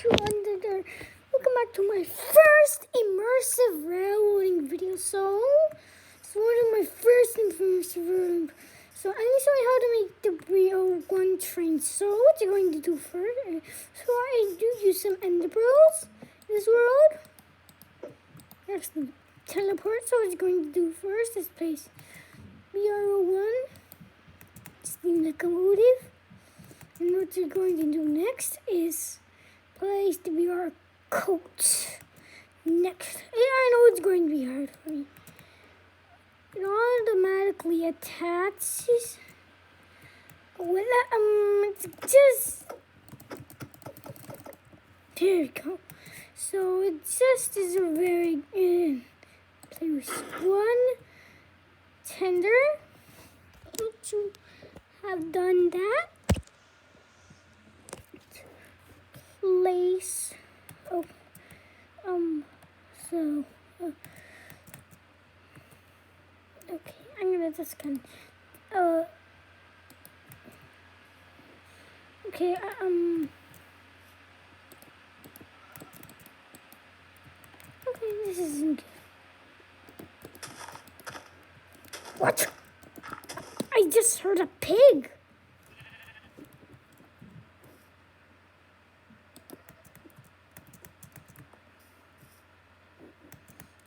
Welcome back to my first immersive railroading video. So one of my first immersive railroading. So I'm going to show you how to make the br01 train. So what you're going to do first? So I do use some ender pearls in this world. That's the teleport. So what you're going to do first is place br01. It's the locomotive. And what you're going to do next is place the BR coat. Next. Yeah, I know it's going to be hard for me. It automatically attaches. Well, it's just... There you go. So it just is a very... place one tender. Once you have done that, place okay, I'm gonna just okay, okay, this isn't good. What? I just heard a pig.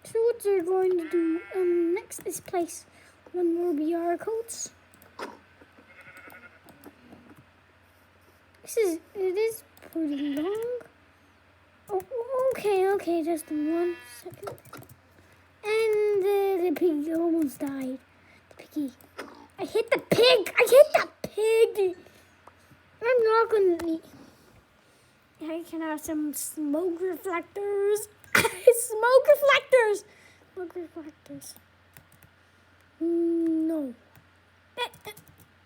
So what you're going to do next is place one more BR coats. It is pretty long. Oh, okay, just 1 second. And the pig almost died. The piggy. I hit the pig. I'm not gonna eat. I can have some smoke reflectors. Smoke reflectors. No.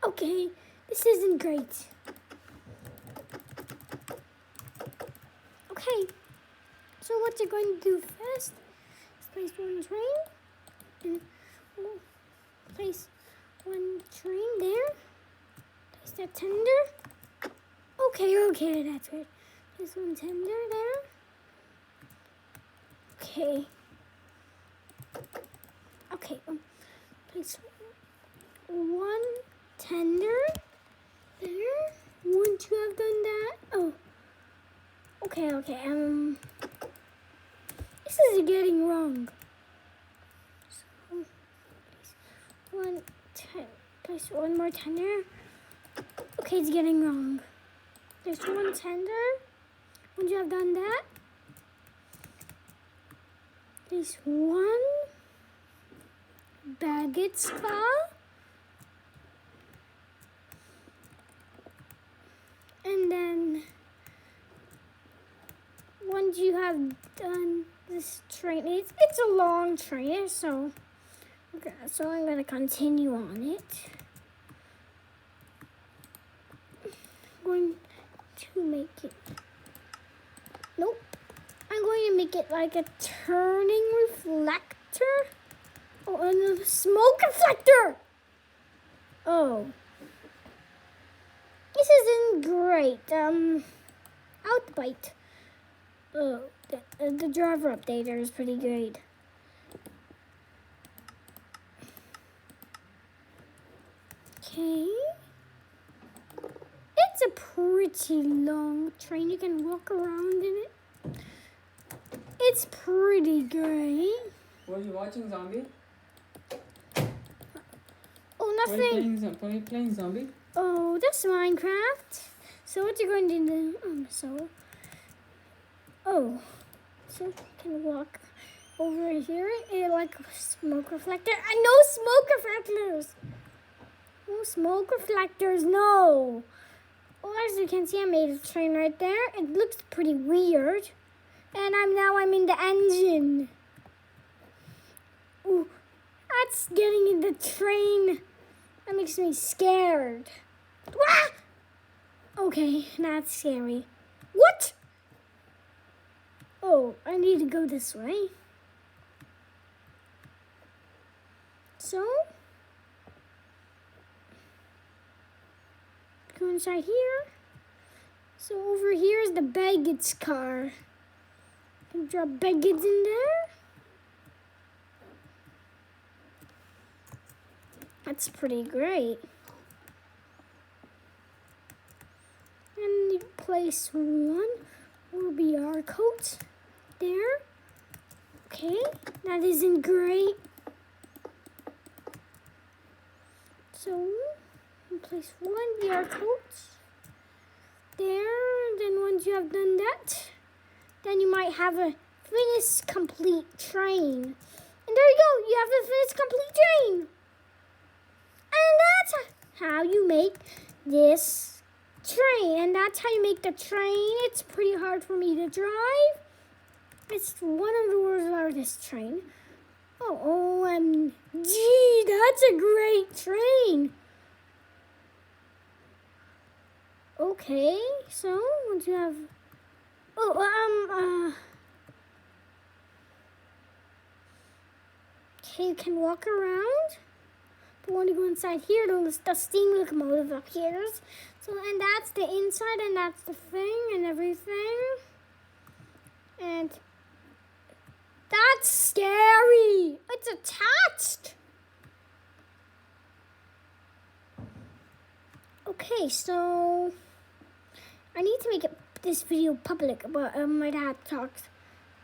Okay, this isn't great. Okay, so what you're going to do first is place one train. And place one train there. Place that tender. Okay, that's right. Place one tender there. Okay, place one tender there. Once you have done that, okay, this is getting wrong. So, place one more tender. Okay, it's getting wrong. There's one tender. Once you have done that, there's one baguette spa. And then once you have done this train, it's a long train, so I'm gonna continue on it. I'm going to make it. Nope. I'm going to make it like a turning reflector. Oh, and a smoke reflector. Oh. This isn't great. Outbite. Oh, the driver updater is pretty great. Okay. It's a pretty long train. You can walk around in it. It's pretty great. What are you watching, Zombie? Oh, nothing. What are you playing, Zombie? Oh, that's Minecraft. So what you're going to do? So you can walk over here like a smoke reflector. I know smoke reflectors. No smoke reflectors. No. Well, as you can see, I made a train right there. It looks pretty weird. And I'm in the engine. Ooh, that's getting in the train. That makes me scared. Ah! Okay, that's scary. What? Oh, I need to go this way. So, go inside here. So over here is the baggage car. Can drop baggage in there. That's pretty great. And place one will be our coat there. Okay, that isn't great. So, place one VR coats there. And then once you have done that, then you might have a finished complete train. And there you go, you have the finished complete train. And that's how you make this train. And that's how you make the train. It's pretty hard for me to drive. It's one of the world's largest train. Oh, OMG, that's a great train. Okay, so once you have, okay, you can walk around. But when you go inside here, the steam locomotive appears. So, and that's the inside, and that's the thing, and everything. And that's scary. It's attached. Okay, so I need to make this video public, but my dad talks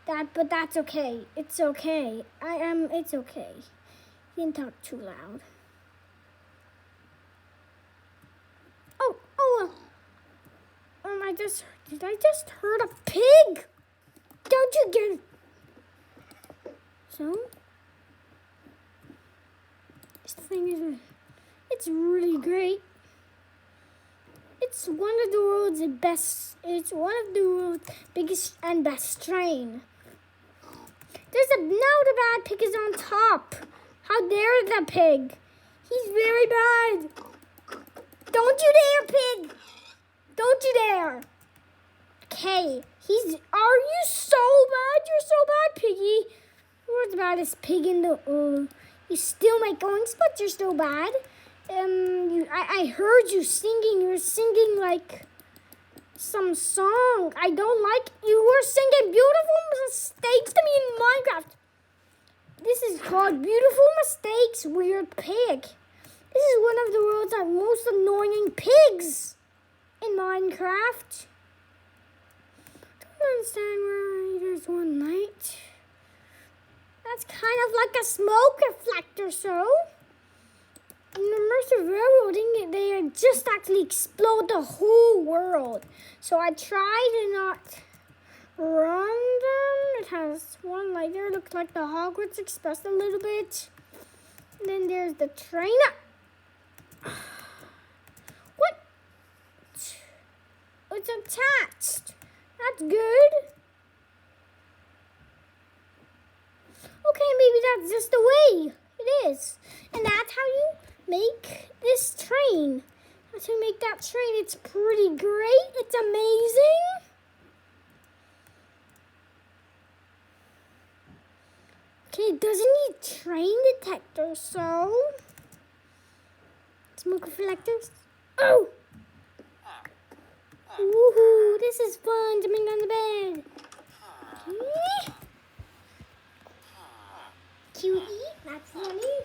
that, but that's okay. It's okay. It's okay. He didn't talk too loud. Did I just hurt a pig? Don't you get it? So, this thing is, it's really great. It's one of the world's best, it's one of the world's biggest and best train. Now the bad pig is on top. How dare the pig? He's very bad. Don't you dare, pig. Don't you dare. Okay, are you so bad? You're so bad, piggy. You're the baddest pig in the, you still make goings, but you're still bad. I heard you singing. You were singing like some song. I don't like. You were singing Beautiful Mistakes to me in Minecraft. This is called Beautiful Mistakes, Weird Pig. This is one of the world's most annoying pigs in Minecraft. Don't understand why there's one light. That's kind of like a smoke reflector, so. In immersive railroading, they just actually explode the whole world. So I try to not run them. It has one light there. Looks like the Hogwarts Express a little bit. And then there's the train. What? It's attached. That's good. Okay, maybe that's just the way it is. And that's how you make this train. That's how you make that train. It's pretty great. It's amazing. Okay, it doesn't need train detectors, so smoke reflectors. Oh! Woohoo! This is fun, jumping on the bed. Okay. QE, that's funny.